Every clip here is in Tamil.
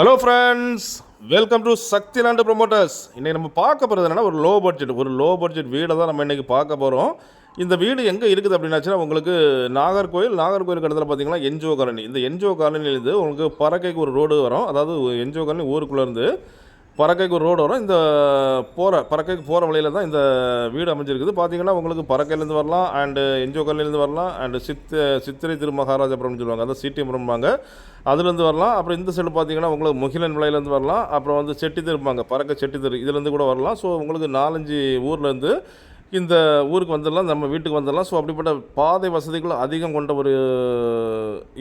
Hello friends, welcome to Shakti land promoters. இன்றைக்கி நம்ம பார்க்க போகிறது என்னென்னா ஒரு லோ பட்ஜெட் வீடை தான் நம்ம இன்றைக்கி பார்க்க போகிறோம். இந்த வீடு எங்கே இருக்குது அப்படின்னாச்சுன்னா உங்களுக்கு நாகர்கோயிலுக்கு இடத்துல பார்த்தீங்கன்னா என்ஜிஓ காலனி. இந்த என்ஜிஓ காலனிலேருந்து உங்களுக்கு பறக்கைக்கு ஒரு ரோடு வரும். அதாவது என்ஜிஓ காலனி ஊருக்குள்ளேருந்து பறக்கைக்கு ஒரு ரோடு வரும். இந்த பறக்கைக்கு போகிற வழியில் தான் இந்த வீடு அமைஞ்சிருக்குது. பார்த்தீங்கன்னா உங்களுக்கு பறக்கையிலேருந்து வரலாம், அண்டு என்ஜிஓ காலனிலேருந்து வரலாம், அண்டு சித்திரை திருமகாராஜபுரம்னு சொல்லுவாங்க, அதாவது சிடிஎம்பாங்க, அதுலேருந்து வரலாம். அப்புறம் இந்த சைடு பார்த்தீங்கன்னா உங்களுக்கு முகிலன் விலையிலேருந்து வரலாம். அப்புறம் வந்து செட்டி திருப்பாங்க, பறக்க செட்டி தெரு, இதுலேருந்து கூட வரலாம். ஸோ உங்களுக்கு 4-5 ஊர்லேருந்து இந்த ஊருக்கு வந்துடலாம், நம்ம வீட்டுக்கு வந்துடலாம். ஸோ அப்படிப்பட்ட பாதை வசதிகள் அதிகம் கொண்ட ஒரு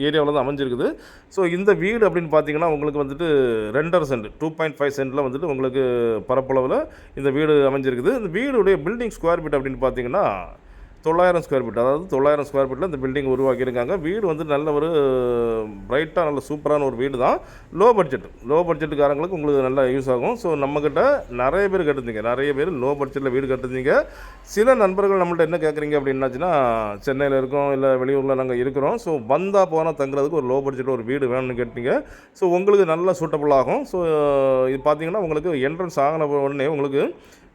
ஏரியாவில் தான் அமைஞ்சிருக்குது. ஸோ இந்த வீடு அப்படின்னு பார்த்தீங்கன்னா உங்களுக்கு வந்துட்டு 2.5 சென்ட் 2.5 சென்ட்டில் வந்துட்டு உங்களுக்கு பரப்பளவில் இந்த வீடு அமைஞ்சிருக்குது. இந்த வீடுடைய பில்டிங் ஸ்கொயர் ஃபீட் அப்படின்னு பார்த்தீங்கன்னா 900 ஸ்கொயர் ஃபீட். அதாவது 900 ஸ்கொயர் ஃபீட்டில் இந்த பில்டிங் உருவாக்கியிருக்காங்க. வீடு வந்து நல்ல ஒரு பிரைட்டாக நல்ல சூப்பரான ஒரு வீடு தான். லோ பட்ஜெட்டுக்காரங்களுக்கு உங்களுக்கு நல்லா யூஸ் ஆகும். ஸோ நம்மக்கிட்ட நிறைய பேர் லோ பட்ஜெட்டில் வீடு கட்டுறீங்க. சில நண்பர்கள் நம்மள்ட்ட என்ன கேட்குறீங்க அப்படின்னாச்சுன்னா, சென்னையில் இருக்கோம், இல்லை வெளியூரில் நாங்கள் இருக்கிறோம், ஸோ வந்தால் போனால் தங்குறதுக்கு ஒரு லோ பட்ஜெட்டில் ஒரு வீடு வேணும்னு கேட்டீங்க. ஸோ உங்களுக்கு நல்லா சூட்டபுள் ஆகும். ஸோ இது பார்த்தீங்கன்னா உங்களுக்கு என்ட்ரன்ஸ் ஆகின உடனே உங்களுக்கு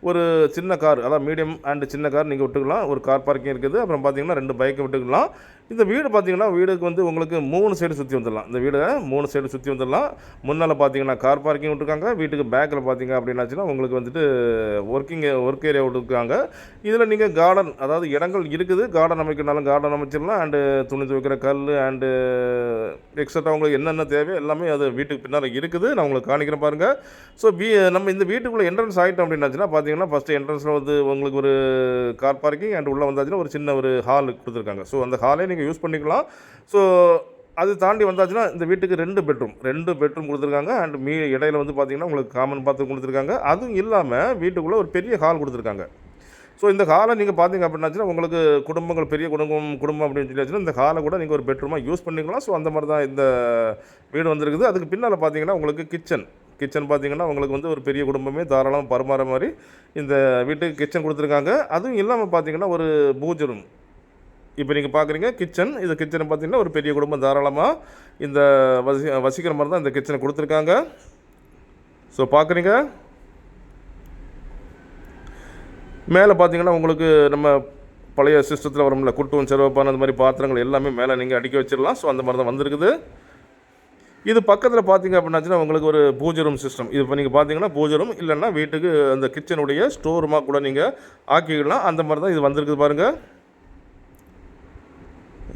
ஒரு சின்ன கார், அதாவது மீடியம் அண்டு சின்ன கார் நீங்கள் விட்டுக்கலாம். ஒரு கார் பார்க்கிங் இருக்குது. அப்புறம் பார்த்தீங்கன்னா 2 பைக்கை விட்டுக்கலாம். இந்த வீடு பார்த்தீங்கன்னா வீடுக்கு வந்து உங்களுக்கு 3 சைடு சுற்றி வந்துடலாம். இந்த வீடை 3 சைடு சுற்றி வந்துடலாம். முன்னால் பார்த்தீங்கன்னா கார் பார்க்கிங் விட்டுருக்காங்க. வீட்டுக்கு பேக்கில் பார்த்தீங்க அப்படின்னாச்சுன்னா உங்களுக்கு வந்துட்டு ஒர்க் ஏரியா விட்டுருக்காங்க. இதில் நீங்கள் கார்டன், அதாவது இடங்கள் இருக்குது, கார்டன் அமைக்கிறனாலும் கார்டன் அமைச்சிடலாம். அண்டு துணி துவைக்கிற கல் அண்டு எக்ஸட்ரா உங்களுக்கு என்னென்ன தேவையோ எல்லாமே அது வீட்டுக்கு பின்னால் இருக்குது. நான் உங்களுக்கு காணிக்கிறேன் பாருங்கள். ஸோ நம்ம இந்த வீட்டுக்குள்ளே என்ட்ரன்ஸ் ஆகிட்டோம் அப்படின்னாச்சுன்னா பார்த்தீங்கன்னா ஃபஸ்ட்டு என்ட்ரன்ஸில் வந்து உங்களுக்கு ஒரு கார் பார்க்கிங் அண்டு உள்ளே வந்தாச்சுன்னா ஒரு சின்ன ஒரு ஹால் கொடுத்துருக்காங்க. ஸோ அந்த ஹாலே நீங்கள் யூஸ் பண்ணிக்கலாம். ஸோ அது தாண்டி வந்தாச்சுன்னா இந்த வீட்டுக்கு 2 பெட்ரூம் கொடுத்துருக்காங்க. அண்ட் இடையில வந்து பார்த்தீங்கன்னா உங்களுக்கு காமன் பாத்ரூம் கொடுத்துருக்காங்க. அதுவும் இல்லாமல் வீட்டுக்குள்ளே ஒரு பெரிய ஹால் கொடுத்துருக்காங்க. ஸோ இந்த ஹாலை நீங்கள் பார்த்தீங்க அப்படின்னாச்சுன்னா உங்களுக்கு குடும்பங்கள் பெரிய குடும்பம் அப்படின்னு சொல்லியாச்சுன்னா இந்த ஹாலை கூட நீங்கள் ஒரு பெட்ரூமாக யூஸ் பண்ணிக்கலாம். ஸோ அந்த மாதிரி தான் இந்த வீடு வந்துருக்குது. அதுக்கு பின்னால் பார்த்தீங்கன்னா உங்களுக்கு கிச்சன் பார்த்தீங்கன்னா உங்களுக்கு வந்து ஒரு பெரிய குடும்பமே தாராளமாக பரிமாற மாதிரி இந்த வீட்டுக்கு கிச்சன் கொடுத்துருக்காங்க. அதுவும் இல்லாமல் பார்த்தீங்கன்னா ஒரு பூஜை ரூம். இப்போ நீங்கள் பார்க்குறீங்க கிச்சன். இந்த கிச்சனை பார்த்தீங்கன்னா ஒரு பெரிய குடும்பம் தாராளமாக இந்த வசிக்கிற மாதிரி தான் இந்த கிச்சனை கொடுத்துருக்காங்க. ஸோ பார்க்குறீங்க, மேலே பார்த்தீங்கன்னா உங்களுக்கு நம்ம பழைய சிஸ்டத்தில் வரும்ல, குட்டுவன் செலவப்பான அந்த மாதிரி பாத்திரங்கள் எல்லாமே மேலே நீங்கள் அடுக்கி வச்சிடலாம். ஸோ அந்த மாதிரி தான் வந்திருக்குது. இது பக்கத்தில் பார்த்தீங்க அப்படின்னாச்சுன்னா உங்களுக்கு ஒரு பூஜை ரூம் சிஸ்டம். இது இப்போ நீங்கள் பார்த்தீங்கன்னா பூஜை ரூம், இல்லைன்னா வீட்டுக்கு அந்த கிச்சனுடைய ஸ்டோர் ரூமாக கூட நீங்கள் ஆக்கிக்கலாம். அந்த மாதிரி தான் இது வந்திருக்குது பாருங்கள்.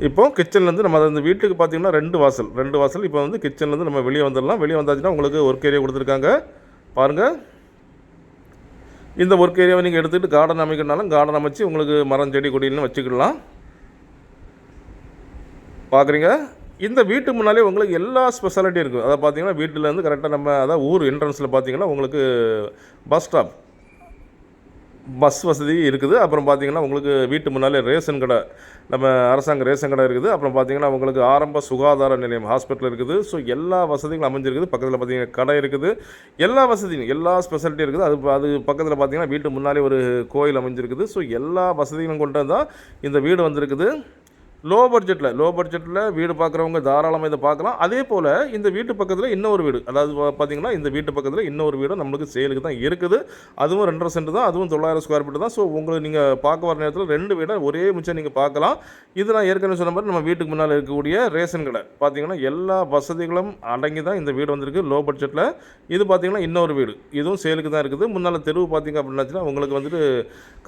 இப்போது கிச்சன்லேருந்து நம்ம அந்த வீட்டுக்கு பார்த்தீங்கன்னா 2 வாசல். இப்போ வந்து கிச்சன்லேருந்து நம்ம வெளியே வந்துடலாம். வெளியே வந்தாச்சுன்னா உங்களுக்கு ஒர்க் ஏரியா கொடுத்துருக்காங்க பாருங்கள். இந்த ஒர்க் ஏரியாவை நீங்கள் எடுத்துகிட்டு கார்டன் அமைக்கிறனாலும் கார்டன் அமைச்சு உங்களுக்கு மரம் செடி கொடின்னு வச்சுக்கலாம். பார்க்குறீங்க, இந்த வீட்டு முன்னாலே உங்களுக்கு எல்லா ஸ்பெஷாலிட்டியும் இருக்குது. அதை பார்த்தீங்கன்னா வீட்டிலேருந்து கரெக்டாக நம்ம அதாவது ஊர் என்ட்ரன்ஸில் பார்த்தீங்கன்னா உங்களுக்கு பஸ் வசதி இருக்குது. அப்புறம் பார்த்தீங்கன்னா உங்களுக்கு வீட்டு முன்னாலே ரேஷன் கடை, நம்ம அரசாங்க ரேஷன் கடை இருக்குது. அப்புறம் பார்த்தீங்கன்னா உங்களுக்கு ஆரம்ப சுகாதார நிலையம், ஹாஸ்பிட்டல் இருக்குது. ஸோ எல்லா வசதிகளும் அமைஞ்சிருக்குது. பக்கத்தில் பார்த்தீங்கன்னா கடை இருக்குது. எல்லா வசதியும் எல்லா ஸ்பெஷாலிட்டியும் இருக்குது. அது பக்கத்தில் பார்த்தீங்கன்னா வீட்டு முன்னாலே ஒரு கோயில் அமைஞ்சிருக்குது. ஸோ எல்லா வசதிகளும் கொண்டு தான் இந்த வீடு வந்திருக்குது. லோ பட்ஜெட்டில் வீடு பார்க்குறவங்க தாராளமாக இதை பார்க்கலாம். அதே போல் இந்த வீட்டு பக்கத்தில் இன்னொரு வீடு, அதாவது பார்த்திங்கன்னா இந்த வீட்டு பக்கத்தில் இன்னொரு வீடும் நம்மளுக்கு சேலுக்கு தான் இருக்குது. அதுவும் 2.5 சென்ட் தான், அதுவும் 900 ஸ்கொயர் ஃபீட் தான். ஸோ உங்களுக்கு நீங்கள் பார்க்க வர நேரத்தில் 2 வீடை ஒரே மிச்சம் நீங்கள் பார்க்கலாம். இது நான் ஏற்கனவே சொன்ன மாதிரி நம்ம வீட்டுக்கு முன்னால் இருக்கக்கூடிய ரேஷன் கடை பார்த்தீங்கன்னா எல்லா வசதிகளும் அடங்கி தான் இந்த வீடு வந்திருக்கு லோ பட்ஜெட்டில். இது பார்த்திங்கன்னா இன்னொரு வீடு, இதுவும் சேலுக்கு தான் இருக்குது. முன்னால் தெருவு பார்த்திங்க அப்படின்னாச்சுன்னா உங்களுக்கு வந்துட்டு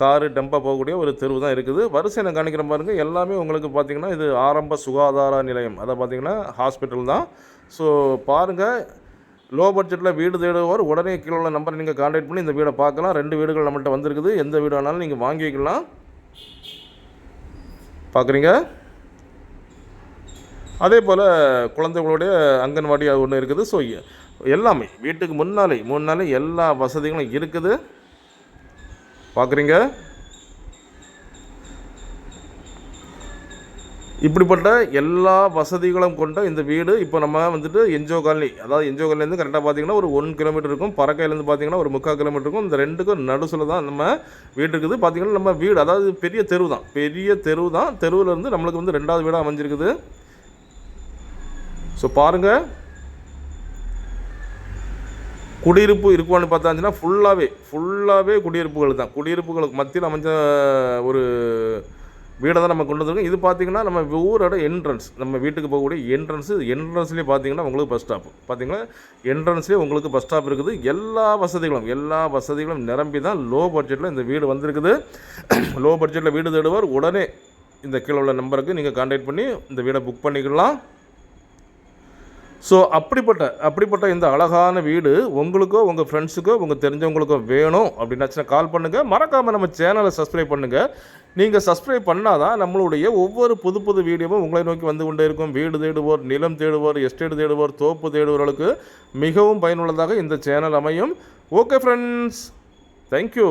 காரு டெம்பா போகக்கூடிய ஒரு தெருவு தான் இருக்குது. வரிசை நான் காணிக்கிற பாருங்க, எல்லாமே உங்களுக்கு பார்த்திங்கன்னா இது ஆரம்ப சுகாதார நிலையம், அதை பார்த்திங்கன்னா ஹாஸ்பிட்டல் தான். ஸோ பாருங்கள், லோ பட்ஜெட்டில் வீடு தேடுவோர் உடனே கீழே உள்ள நம்பரை நீங்கள் கான்டாக்ட் பண்ணி இந்த வீடை பார்க்கலாம். 2 வீடுகள் நம்மள்கிட்ட வந்திருக்குது. எந்த வீடு வேணாலும் நீங்கள் வாங்கி வைக்கலாம். பார்க்குறீங்க, அதே போல் குழந்தைகளுடைய அங்கன்வாடி அது ஒன்று இருக்குது. ஸோ எல்லாமே வீட்டுக்கு முன்னாலே எல்லா வசதிகளும் இருக்குது. பார்க்குறீங்க, இப்படிப்பட்ட எல்லா வசதிகளும் கொண்ட இந்த வீடு இப்போ நம்ம வந்துட்டு என்ஜிஓ காலனி, அதாவது என்ஜிஓ காலனிலேருந்து கரெக்டாக பார்த்தீங்கன்னா ஒரு 1 கிலோமீட்டர் இருக்கும். பறக்கையிலேருந்து பார்த்தீங்கன்னா ஒரு 3/4 கிலோமீட்டர் இருக்கும். இந்த 2க்கும் நடுசில் தான் நம்ம வீடு இருக்குது. பார்த்திங்கன்னா நம்ம வீடு அதாவது பெரிய தெருவு தான். தெருவிலேருந்து நம்மளுக்கு வந்து 2வது வீடாக அமைஞ்சிருக்குது. ஸோ பாருங்கள், குடியிருப்பு இருக்குவான்னு பார்த்தாச்சுன்னா ஃபுல்லாகவே குடியிருப்புகள் தான். குடியிருப்புகளுக்கு மத்தியில் அமைஞ்ச ஒரு வீடை தான் நம்ம கொண்டு வந்திருக்கோம். இது பார்த்திங்கன்னா நம்ம ஊரோட என்ட்ரன்ஸ், நம்ம வீட்டுக்கு போகக்கூடிய என்ட்ரன்ஸ்லேயே பார்த்திங்கன்னா உங்களுக்கு பஸ் ஸ்டாப். பார்த்திங்கன்னா என்ட்ரன்ஸ்லேயே உங்களுக்கு பஸ் ஸ்டாப் இருக்குது. எல்லா வசதிகளும் நிரம்பி தான் லோ பட்ஜெட்டில் இந்த வீடு வந்திருக்குது. லோ பட்ஜெட்டில் வீடு தேடுவார் உடனே இந்த கீழே உள்ள நம்பருக்கு நீங்கள் கான்டாக்ட் பண்ணி இந்த வீடை புக் பண்ணிக்கலாம். ஸோ அப்படிப்பட்ட இந்த அழகான வீடு உங்களுக்கோ உங்கள் ஃப்ரெண்ட்ஸுக்கோ உங்கள் தெரிஞ்சவங்களுக்கோ வேணும் அப்படின்னாச்சுன்னா கால் பண்ணுங்கள். மறக்காமல் நம்ம சேனலை சப்ஸ்கிரைப் பண்ணுங்கள். நீங்கள் சப்ஸ்கிரைப் பண்ணால் தான் நம்மளுடைய ஒவ்வொரு புது வீடியோவும் உங்களை நோக்கி வந்து கொண்டே இருக்கும். வீடு தேடுவோர், நிலம் தேடுவோர், எஸ்டேட் தேடுவோர், தோப்பு தேடுவோர்களுக்கு மிகவும் பயனுள்ளதாக இந்த சேனல் அமையும். Okay friends, thank you.